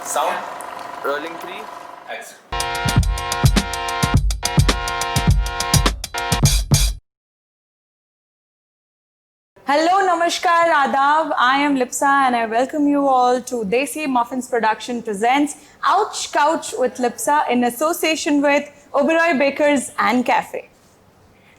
Sound rolling 3 action. Hello, Namaskar, Adab. I am Lipsa and I welcome you all to Desi Muffins Production presents Ouch Couch with Lipsa in association with Oberoi Bakers and Cafe.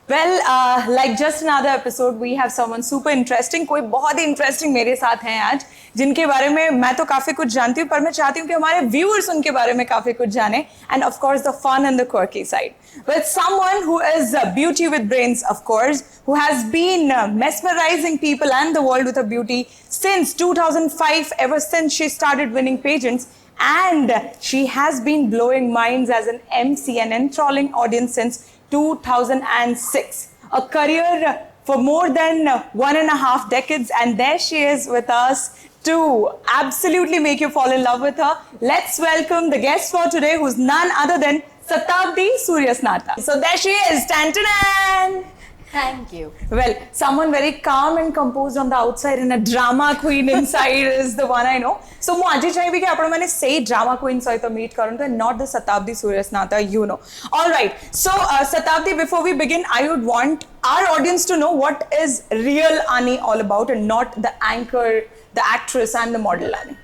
Well, like just another episode, we have someone super interesting. कोई बहुत ही interesting मेरे साथ हैं आज, जिनके बारे में मैं तो काफी कुछ जानती हूँ, पर मैं चाहती हूँ कि हमारे viewers उनके बारे में काफी कुछ जाने. And of course, the fun and the quirky side. With someone who is a beauty with brains, of course, who has been mesmerizing people and the world with her beauty since 2005, ever since she started winning pageants. And she has been blowing minds as an MC and enthralling audience since 2006. A career for more than 1.5 decades, and there she is with us to absolutely make you fall in love with her. Let's welcome the guest for today, who's none other than Satabdi Suryasnata. So there she is, Tantanan! Thank you. Well, someone very calm and composed on the outside and a drama queen inside is the one I know. So, ମୁଁ ଆଜି ଚାହିଁବି କି ଆପଣ ମାନେ ସେଇ drama queen ସହିତ meet କରନ୍ତୁ and not the Satabdi Suryasnata you know. All right. So, Satabdi, before we begin, I would want our audience to know what is real Ani all about and not the anchor, the actress and the model Ani.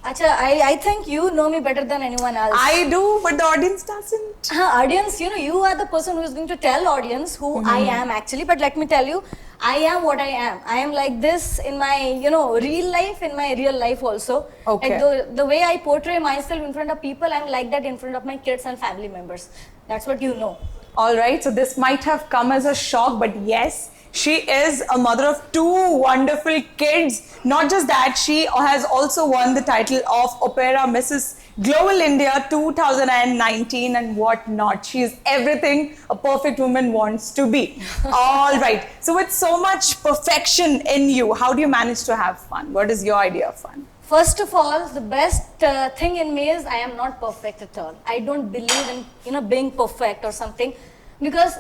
Acha, I think you know me better than anyone else. I do, but the audience doesn't. Audience, you are the person who is going to tell audience who I am actually. But let me tell you, I am what I am. I am like this in my, real life, in my real life also. Okay. Like the way I portray myself in front of people, I'm like that in front of my kids and family members. That's what you know. All right, so this might have come as a shock, but yes, she is a mother of 2 wonderful kids. Not just that, she has also won the title of Opera Mrs. Global India 2019 and whatnot. She is everything a perfect woman wants to be. All right, so with so much perfection in you, how do you manage to have fun? What is your idea of fun? First of all, the best thing in me is I am not perfect at all. I don't believe in being perfect or something, because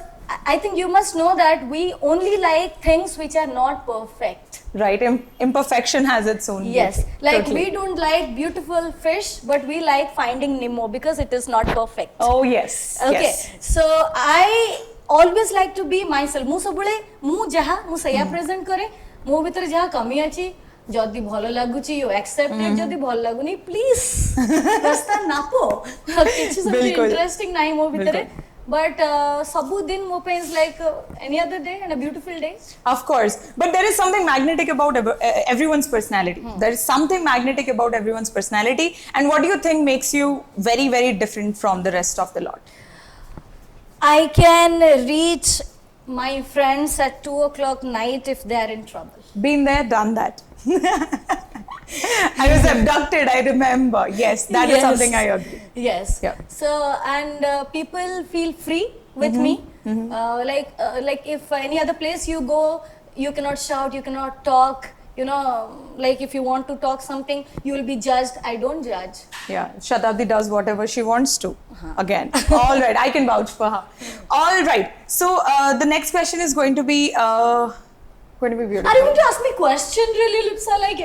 I think you must know that we only like things which are not perfect. Right, imperfection has its own Yes, beauty. like Totally. we don't like beautiful fish, but we like Finding Nemo because it is not perfect. Oh yes. Okay, Yes. so I always like to be myself. ମୁଁ ସବୁବେଳେ ମୁଁ ଯାହା ମୁଁ ସେଇଆ present କରେ. ମୋ ଭିତରେ ଯାହା କମି ଅଛି, ଯଦି ଭଲ ଲାଗୁଛି you accept it, ଯଦି ଭଲ ଲାଗୁନି please ରାସ୍ତା ନାପ. କିଛି ସେମିତି interesting ନାହିଁ ମୋ ଭିତରେ. But sabudin mo pain is like any other day and a beautiful day. Of course, but there is something magnetic about everyone's personality. There is something magnetic about everyone's personality. And what do you think makes you very, very different from the rest of the lot? I can reach my friends at 2 o'clock night if they are in trouble. Been there, done that. I was abducted, I remember. Yes, that is something I agree. Yes. Yeah. So, and people feel free with me. Like if any other place you go, you cannot shout, you cannot talk. Like if you want to talk something, you will be judged. I don't judge. Yeah, Shatabdi does whatever she wants to. Again. All right, I can vouch for her. All right. So, the next question is going to be beautiful. Are you going to ask me question really, Lipsa? Like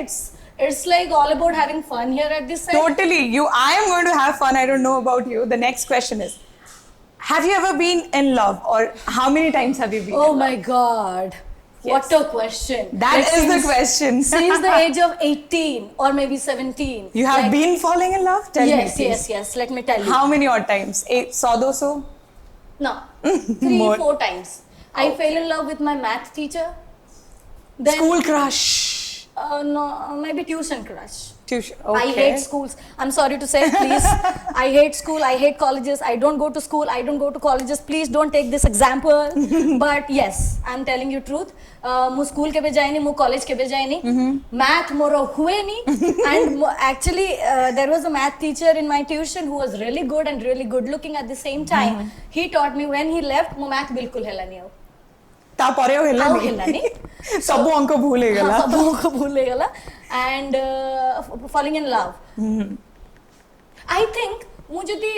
it's like all about having fun here at this side. Totally. I am going to have fun. I don't know about you. The next question is, have you ever been in love, or how many times have you been Oh in love? my God. Yes. What a question. That is the question. Since the age of 18 or maybe 17. You have been falling in love? Tell me, please. Yes. Let me tell you. How many odd times? 100, 200? No. 3, More. 4 times. I fell in love with my math teacher. Then, School crush. No, maybe tuition crush. Tuition. I Okay. hate schools. I'm sorry to say, please. I hate school. I hate colleges. I don't go to school. I don't go to colleges. Please don't take this example. But yes, I'm telling you truth. Mu school ke bhi jayni, mu college ke bhi jayni. Math moro hue ni. And actually, there was a math teacher in my tuition who was really good and really good looking at the same time. He taught me when he left, mo math bilkul hela nahi. ତାପରେ ଆଉ ହେଲାନି ସବୁ ଅଙ୍କ ଭୁଲ ହେଇଗଲା ସବୁ ଅଙ୍କ ଭୁଲ ହେଇଗଲା and falling in love. I think ମୁଁ ଯଦି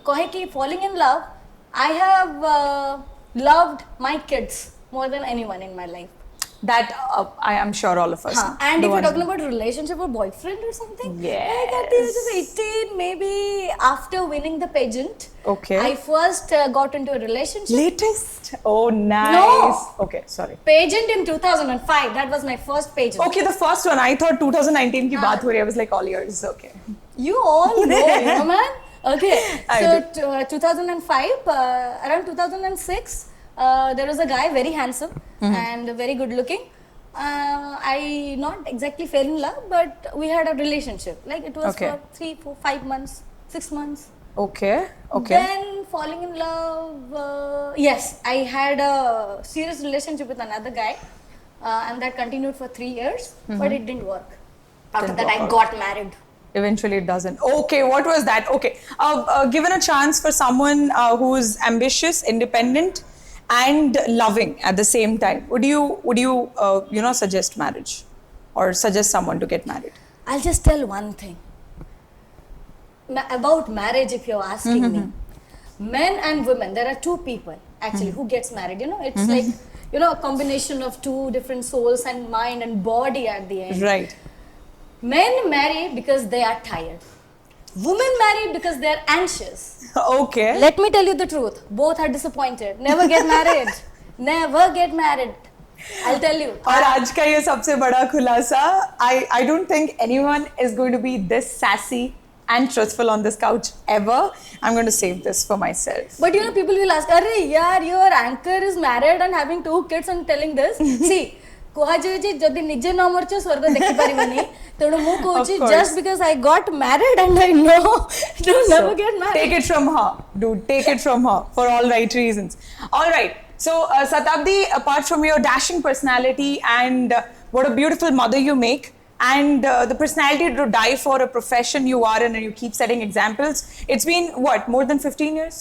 କହେ କି falling in love, I have loved my kids more than anyone in my life. That I am sure all of us. know. And The if you're ones- talking about relationship or boyfriend or something, like at the age of Yes. 18, maybe after winning the pageant, Okay. I first got into a relationship. Latest? Oh, nice. No. Okay, sorry. Pageant in 2005. That was my first pageant. Okay, the first one. I thought 2019 की बात हो रही है. I was like all yours. Okay. You all know, you know, man. Okay. I So 2005, around 2006, there was a guy very handsome and very good looking. I not exactly fell in love, but we had a relationship. Like it was Okay. for 3, 4, 5 months, 6 months. Okay. Okay. Then falling in love. Yes, I had a serious relationship with another guy, and that continued for 3 years, but it didn't work. After Didn't that, work I out. got married. Eventually it doesn't. Okay, what was that? Okay. Given a chance for someone who's ambitious, independent, and loving at the same time, would you suggest marriage or suggest someone to get married? I'll just tell one thing. About marriage, if you're asking me, men and women, there are two people actually who gets married. You know, it's like, you know, a combination of two different souls and mind and body at the end. Right. Men marry because they are tired. Women marry because they are anxious. Okay. Let me tell you the truth. Both are disappointed. Never get married. Never get married. I'll tell you. और आज का ये सबसे बड़ा खुलासा, I don't think anyone is going to be this sassy and truthful on this couch ever. I'm going to save this for myself. But you know, people will ask, "Arre, yaar, your anchor is married and having 2 kids and telling this." See, କୁହାଯାଏ ଯେ ଯଦି ନିଜେ ନ ମରିଛ ସ୍ୱର୍ଗ ଦେଖିପାରିବନି ତେଣୁ ମୁଁ କହୁଛି Of course. just because I got married and I know to never get married. Take it from her, dude. Take it from her for all right reasons. All right. So, Satabdi, apart from your dashing personality and what a beautiful mother you make, and the personality to die for a profession you are in and you keep setting examples, it's been what, more than 15 years?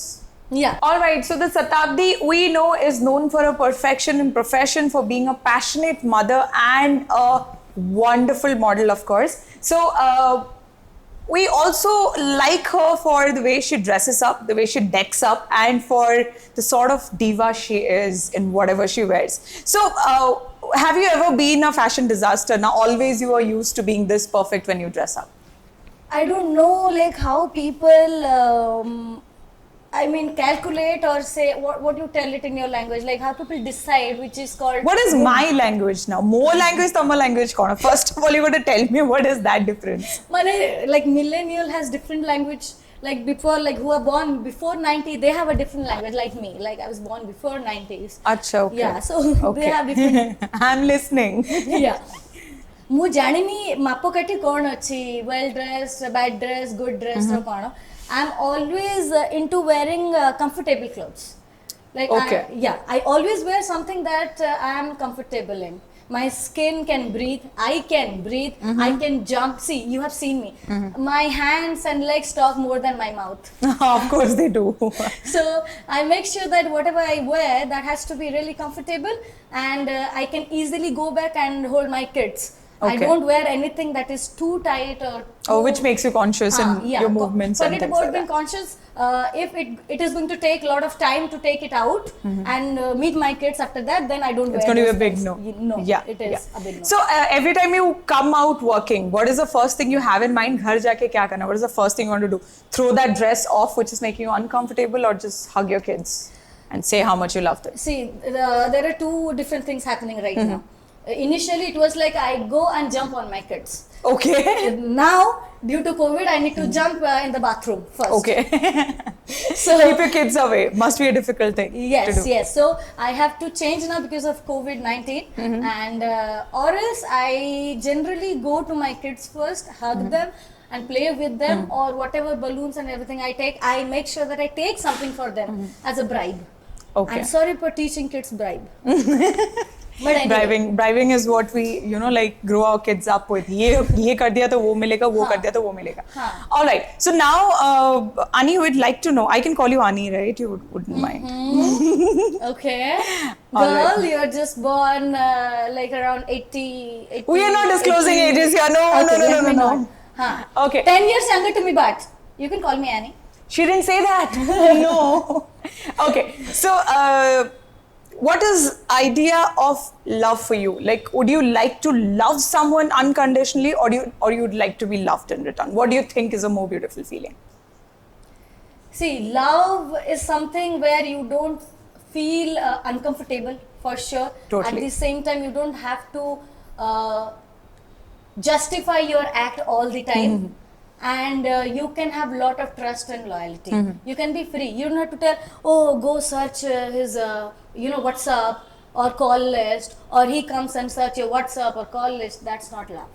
Yeah. All right, so the Satabdi we know is known for her perfection in profession, for being a passionate mother and a wonderful model, of course. So, we also like her for the way she dresses up, the way she decks up, and for the sort of diva she is in whatever she wears. So, have you ever been a fashion disaster? Now, always you are used to being this perfect when you dress up. I don't know like how people calculate or say what you tell it in your language, like how people decide which is called. What is my language now? More language, Tamil language. Kauna? First of all, you got to tell me what is that difference? Like millennial has different language. Like before, like who are born before 90, they have a different language like me. Like I was born before 90s. Acha, okay. Yeah, so Okay. they have different. I'm listening. Yeah. ମୁଁ ଜାଣିନି ମାପକାଠି କ'ଣ ଅଛି well dressed, bad dressed, good dressed or କ'ଣ. I'm always into wearing comfortable clothes. Like Okay. I always wear something that I am comfortable in. My skin can breathe, I can breathe, I can jump. See, you have seen me. My hands and legs talk more than my mouth. Of course they do. So I make sure that whatever I wear, that has to be really comfortable, and I can easily go back and hold my kids. I Okay. don't wear anything that is too tight or too, Which makes you conscious in your movements and Forget things about like being that. conscious. If it is going to take a lot of time to take it out and meet my kids after that, then I don't wear It's going to be a those big things. no. No, Yeah. it is yeah. a big no. So every time you come out working, what is the first thing you have in mind? Ghar jaake kya karna? What is the first thing you want to do? Throw that dress off, which is making you uncomfortable, or just hug your kids and say how much you love them? See, there are two different things happening right now. Initially, it was like I go and jump on my kids. Okay. Now, due to COVID, I need to jump in the bathroom first. Okay. So Keep your kids away. Must be a difficult thing to yes, do. yes. So I have to change now because of COVID-19, and or else I generally go to my kids first, hug them, and play with them, or whatever balloons and everything I take. I make sure that I take something for them as a bribe. Okay. I'm sorry for teaching kids bribe. But anyway. Bribing is what we like grow our kids up with. ये कर दिया तो वो मिलेगा, वो कर दिया तो वो मिलेगा. हाँ. All right. So now, Ani, would like to know. I can call you Ani, right? You wouldn't mind. Okay. All Girl, right. you're just born like around 80 We are not disclosing 80. ages here. No, Okay, no. let me not. Huh. Okay. 10 years younger to me, but you can call me Annie. She didn't say that. No. Okay. So, what is idea of love for you? Like, would you like to love someone unconditionally, or you'd like to be loved in return? What do you think is a more beautiful feeling? See, love is something where you don't feel uncomfortable, for sure. Totally. At the same time, you don't have to justify your act all the time. And you can have lot of trust and loyalty. You can be free. You don't have to tell, oh, go search his, WhatsApp or call list, or he comes and search your WhatsApp or call list. That's not love.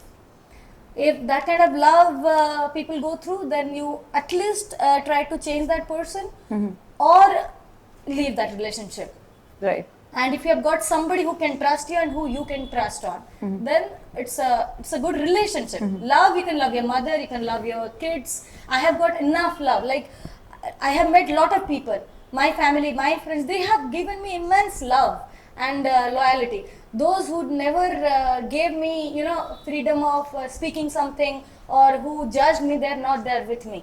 If that kind of love people go through, then you at least try to change that person or leave that relationship. Right. And if you have got somebody who can trust you and who you can trust on, then it's a good relationship. Love, you can love your mother, you can love your kids. I have got enough love. Like, I have met a lot of people, my family, my friends, they have given me immense love and loyalty. Those who never gave me, freedom of speaking something, or who judged me, they're not there with me.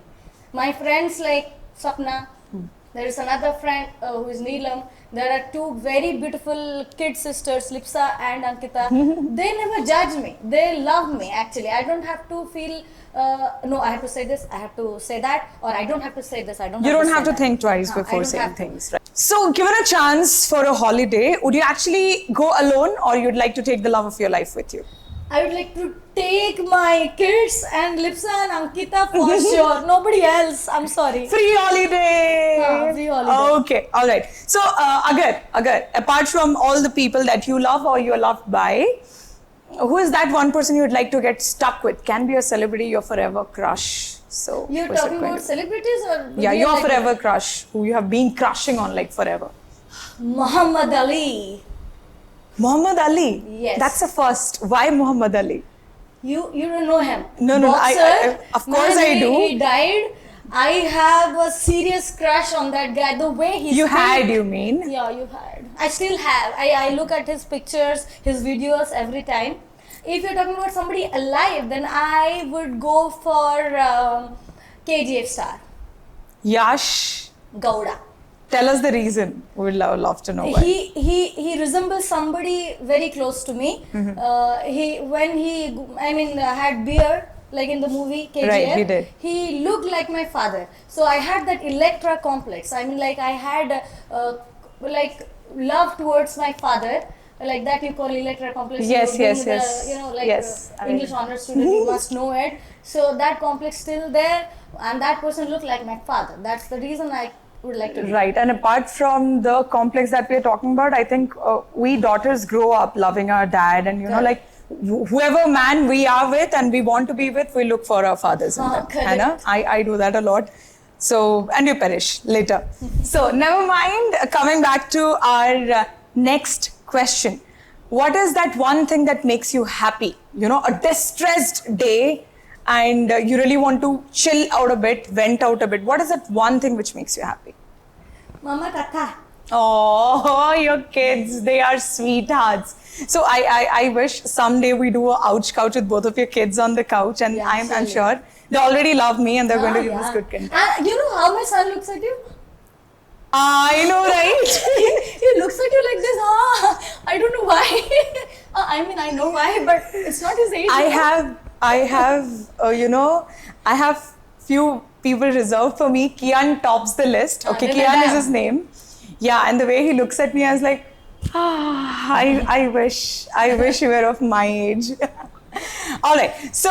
My friends like Sapna, there is another friend who is Neelam. There are two very beautiful kid sisters, Lipsa and Ankita. They never judge me. They love me, actually. I don't have to feel, no, I have to say this, I have to say that, or I don't have to say this, I don't You have don't to have say to that. think twice I before don't saying have to. things. Right. So, given a chance for a holiday, would you actually go alone, or you'd like to take the love of your life with you? I would like to take my kids and Lipsa and Ankita for sure. Nobody else. I'm sorry. Free holiday. Free holiday. Okay, all right. So, Agar, apart from all the people that you love or you're loved by, who is that one person you'd like to get stuck with? Can be a celebrity, your forever crush. So, You're who's it talking going about to be? celebrities or? Yeah, real your life forever people? crush, who you have been crushing on like forever. Muhammad Ali. Muhammad Ali. Yes. That's a first. Why Muhammad Ali? You don't know him. No, Boxer, of course man, I do. He died. I have a serious crush on that guy. The way he You speaks. had, you mean? Yeah, you had. I still have. I look at his pictures, his videos every time. If you're talking about somebody alive, then I would go for KGF star, Yash. Gowda. Tell us the reason. We would love to know why. He resembles somebody very close to me. Had beard, like in the movie KGF. Right, he did. He looked like my father. So I had that Electra complex. I mean, like I had love towards my father. Like that you call Electra complex. Yes, You yes, being yes. The, Yes, English honor student, you must know it. So that complex still there, and that person looked like my father. That's the reason I would like to. Right, and apart from the complex that we are talking about, I think we daughters grow up loving our dad, and Correct. like whoever man we are with and we want to be with, we look for our fathers in them. Correct. Hannah, I do that a lot. So, and you perish later. So, never mind. Coming back to our next question. What is that one thing that makes you happy? A distressed day and you really want to chill out a bit, vent out a bit. What is that one thing which makes you happy? Mama Tata. Oh, your kids, they are sweethearts. So I wish someday we do a ouch couch with both of your kids on the couch, and Yeah, I'm surely. sure they already love me and they're going to give us good content. You know how my son looks at you? I know, right? He looks at you like this. I don't know why. I know why, but it's not his age. I have few people reserved for me. Kian tops the list. Okay, then Kian is damn. his name. Yeah, and the way he looks at me, I was like, I wish you were of my age. All right. So,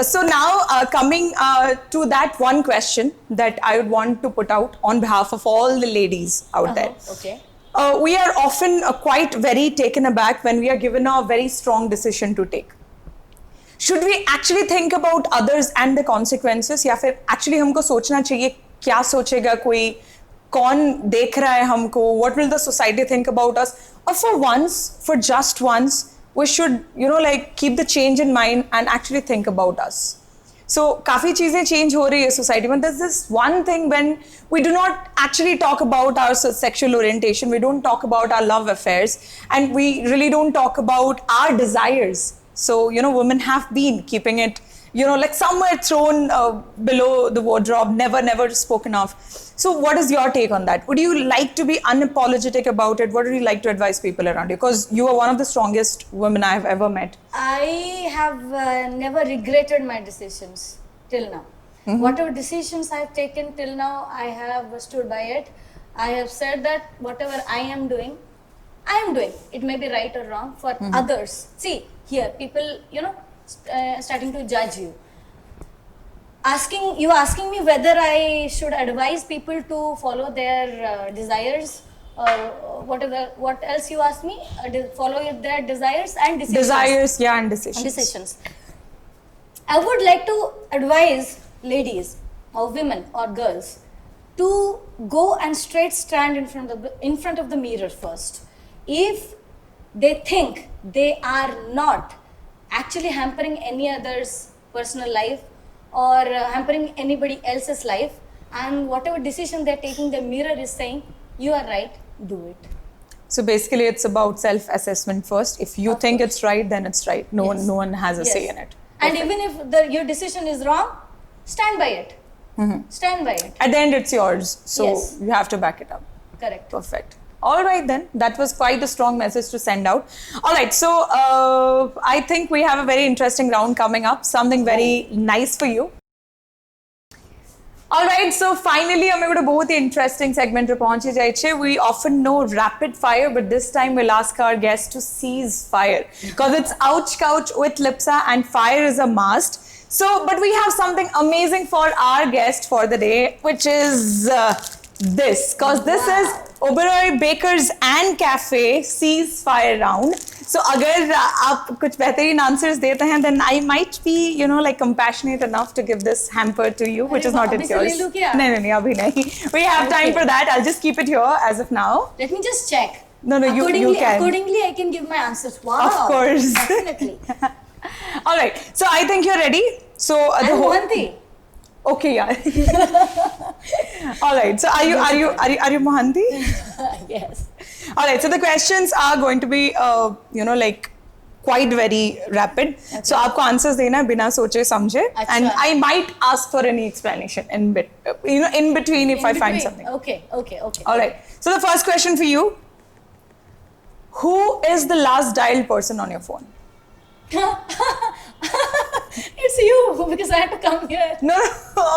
So now coming to that one question that I would want to put out on behalf of all the ladies out there. Okay. We are often quite very taken aback when we are given a very strong decision to take. Should we actually think about others and the consequences, या फिर actually हमको सोचना चाहिए क्या सोचेगा कोई, कौन देख रहा है हमको, what will the society think about us, or for once, for just once, we should keep the change in mind and actually think about us. So काफी चीजें change हो रही है society में. There's this one thing when we do not actually talk about our sexual orientation, we don't talk about our love affairs, and we really don't talk about our desires. So, women have been keeping it like somewhere thrown below the wardrobe, never spoken of. So what is your take on that? Would you like to be unapologetic about it? What would you like to advise people around you? Because you are one of the strongest women I've ever met. I have never regretted my decisions till now. Whatever decisions I've taken till now, I have stood by it. I have said that whatever I am doing, it may be right or wrong for others. See, here, people, starting to judge you. Asking me whether I should advise people to follow their desires or whatever, what else you asked me? Follow their desires and decisions. Desires, yeah, and decisions. Decisions. I would like to advise ladies or women or girls to go and straight stand in front of the mirror first. If they think they are not actually hampering any other's personal life or hampering anybody else's life, and whatever decision they're taking, the mirror is saying, you are right, do it. So basically it's about self-assessment first. If you think it's right, then it's right. No one has a say in it. And Perfect. even if your decision is wrong, stand by it. Stand by it. At the end, it's yours. So Yes. you have to back it up. Correct. Perfect. All right then. That was quite a strong message to send out. All right. So I think we have a very interesting round coming up. Something very nice for you. All right. So finally, I'm going to बहुत ही interesting segment पे पहुंचे जाइए. We often know rapid fire, but this time we'll ask our guests to seize fire because it's Ouch Couch with Lipsa, and fire is a must. So, but we have something amazing for our guest for the day, which is this, because this is Oberoi Bakers and Cafe Seize Fire round. So, अगर आप कुछ बेहतरीन answers देते हैं, then I might be, compassionate enough to give this hamper to you, which is not it's yours. नहीं, अभी नहीं. We have time for that. I'll just keep it here as of now. Let me just check. No, you can. Accordingly, I can give my answers. Wow. Of course. Definitely. All right. So I think you're ready. So the I'm whole. Mohanty. Okay, yeah. All right. So are you Mohanty? Yes. All right. So the questions are going to be, quite very rapid. Okay. So आपको answers देना है बिना सोचे समझे. And I might ask for any explanation in between if I find something. Okay. All right. So the first question for you: who is the last dialed person on your phone? It's you, because I had to come here. No.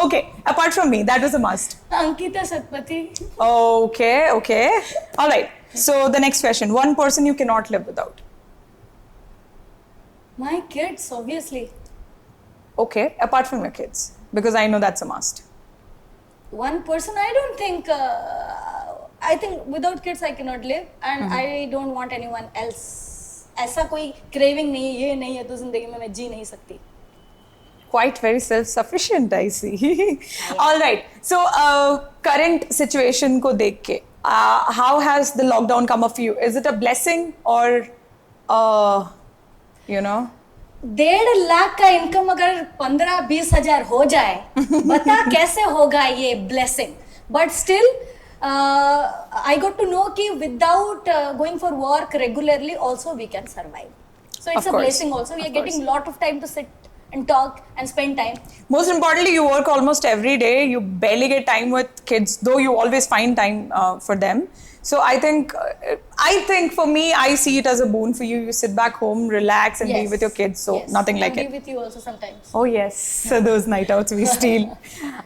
Okay. Apart from me, that was a must. Ankita Satpathy. Okay. All right. So the next question: one person you cannot live without. My kids, obviously. Okay. Apart from your kids, because I know that's a must. One person, I don't think. I think without kids I cannot live, and I don't want anyone else. ऐसा कोई craving नहीं है, ये नहीं है तो जिंदगी में मैं जी नहीं सकती. Quite very self-sufficient, I see. All right. So current situation को देख के, how has the lockdown come up for you? Is it a blessing or, 1.5 lakh का इनकम अगर 15-20 हजार हो जाए, बता कैसे होगा ये blessing? But still, I got to know कि without going for work regularly also we can survive. So it's a blessing also. We are getting a lot of time to sit and talk and spend time. Most importantly, you work almost every day. You barely get time with kids, though you always find time for them. So I think for me, I see it as a boon for you. You sit back home, relax, and be with your kids. So nothing like it. Be with you also sometimes. Oh yes, so those night outs we steal.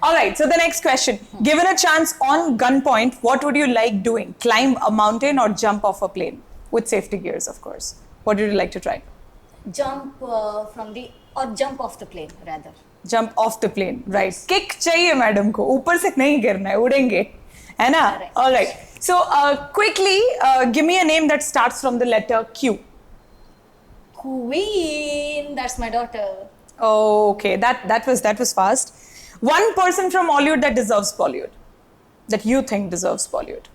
All right, so the next question. Given a chance on gunpoint, what would you like doing? Climb a mountain or jump off a plane? With safety gears, of course. What would you like to try? Jump jump off the plane rather. Jump off the plane, right. Kick चाहिए madam को, ऊपर से नहीं गिरना है, उड़ेंगे, है ना? All right. So quickly, give me a name that starts from the letter Q. Queen, that's my daughter. Oh, okay, that was fast. One person from Bollywood that deserves Bollywood, that you think deserves Bollywood.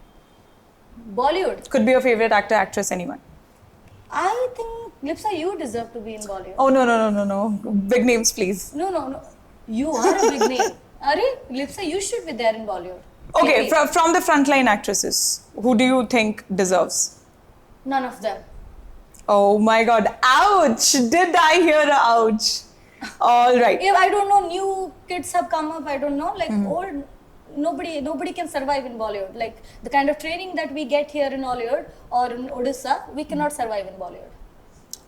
Bollywood? Could be your favorite actor, actress, anyone. I think, Lipsa, you deserve to be in Bollywood. Oh, no. Big names, please. No. You are a big name. Lipsa, you should be there in Bollywood. Okay, from the frontline actresses, who do you think deserves? None of them. Oh my God, ouch! Did I hear a ouch? All right. If I don't know, new kids have come up. I don't know, like old. Nobody can survive in Bollywood. Like the kind of training that we get here in Bollywood or in Odisha, we cannot survive in Bollywood.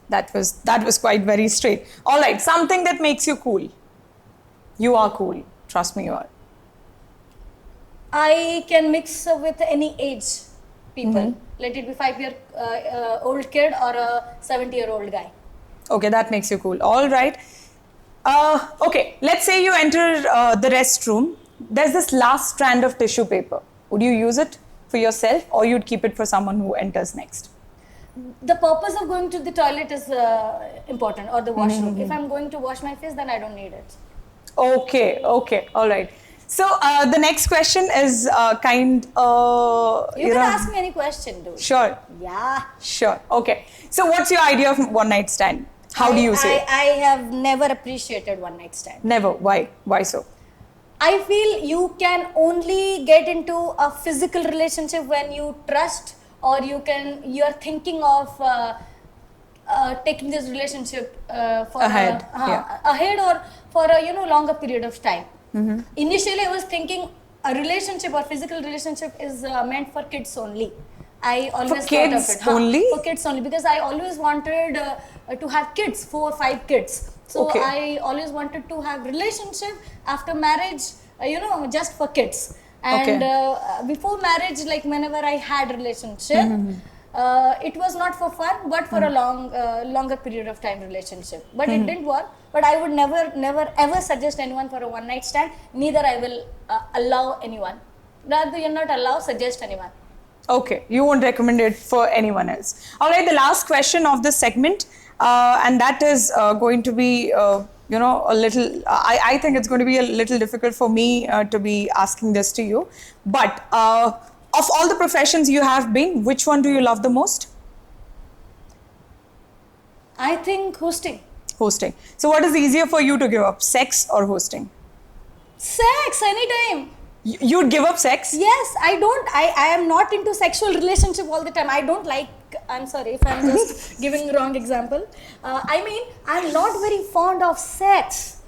That was quite very straight. All right. Something that makes you cool. You are cool. Trust me, you are. I can mix with any age people. Let it be 5-year old kid or a 70-year-old guy. Okay, that makes you cool. All right. Okay, let's say you enter the restroom. There's this last strand of tissue paper. Would you use it for yourself or you'd keep it for someone who enters next? The purpose of going to the toilet is important, or the washroom. If I'm going to wash my face, then I don't need it. Okay, all right. So the next question is You can ask me any question, dude. Sure. Yeah. Sure. Okay. So what's your idea of one night stand? How do you say? I have never appreciated one night stand. Never. Why? Why so? I feel you can only get into a physical relationship when you trust, or you are thinking of taking this relationship for Ahead, ahead or for a longer period of time. Initially, I was thinking a relationship or physical relationship is meant for kids only. I always thought of it. Only? For kids only, because I always wanted to have kids, 4 or 5 kids. So Okay. I always wanted to have relationship after marriage, just for kids. And before marriage, like whenever I had relationship, it was not for fun, but for a longer period of time relationship. But it didn't work. But I would never ever suggest anyone for a one night stand. Neither I will allow anyone. Rather, you're not allowed, suggest anyone. Okay, you won't recommend it for anyone else. All right, the last question of this segment, and that is going to be, a little, I think it's going to be a little difficult for me to be asking this to you. But of all the professions you have been, which one do you love the most? I think hosting. Hosting. So what is easier for you to give up, sex or hosting? Sex, anytime. You'd give up sex? Yes, I am not into sexual relationship all the time. I don't like, I'm sorry if I'm just giving wrong example. I'm not very fond of sex.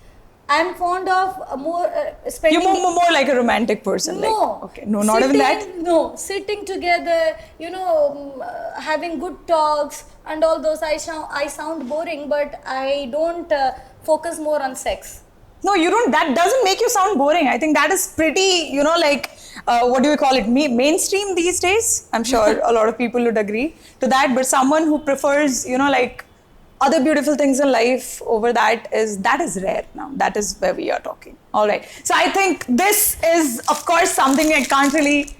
I'm fond of more spending. You're more like a romantic person. No. Like, okay. No, not even that? No, sitting together, having good talks and all those. I sound boring, but I don't focus more on sex. No, you don't. That doesn't make you sound boring. I think that is pretty, what do we call it? Mainstream these days. I'm sure a lot of people would agree to that. But someone who prefers, other beautiful things in life over that is rare now. That is where we are talking. All right. So I think this is, of course, something I can't really.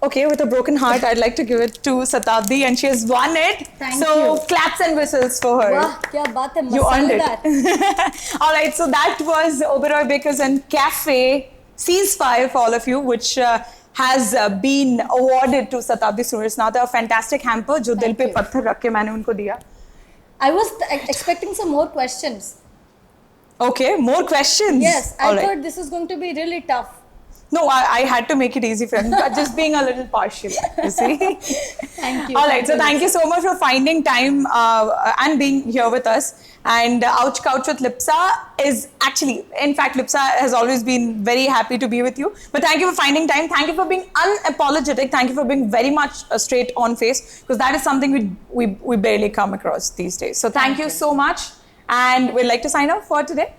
Okay, with a broken heart, I'd like to give it to Satabdi, and she has won it. Thank so you. Claps and whistles for her. Wah, kya baat hai, You earned masaledar. it. All right, so that was Oberoi Bakers and Cafe Ceasefire for all of you, which has been awarded to Satabdi Surisnatha, a fantastic hamper, jo dil pe you. patthar rakh ke maine unko diya. I was expecting some more questions. Okay, more questions. Yes, I All right. thought this is going to be really tough. No, I had to make it easy for him, but just being a little partial, you see. Thank you. All right, so thank you so much for finding time and being here with us. And Ouch Couch with Lipsa is actually, in fact, Lipsa has always been very happy to be with you. But thank you for finding time. Thank you for being unapologetic. Thank you for being very much straight on face, because that is something we barely come across these days. So thank you so much. And we'd like to sign off for today.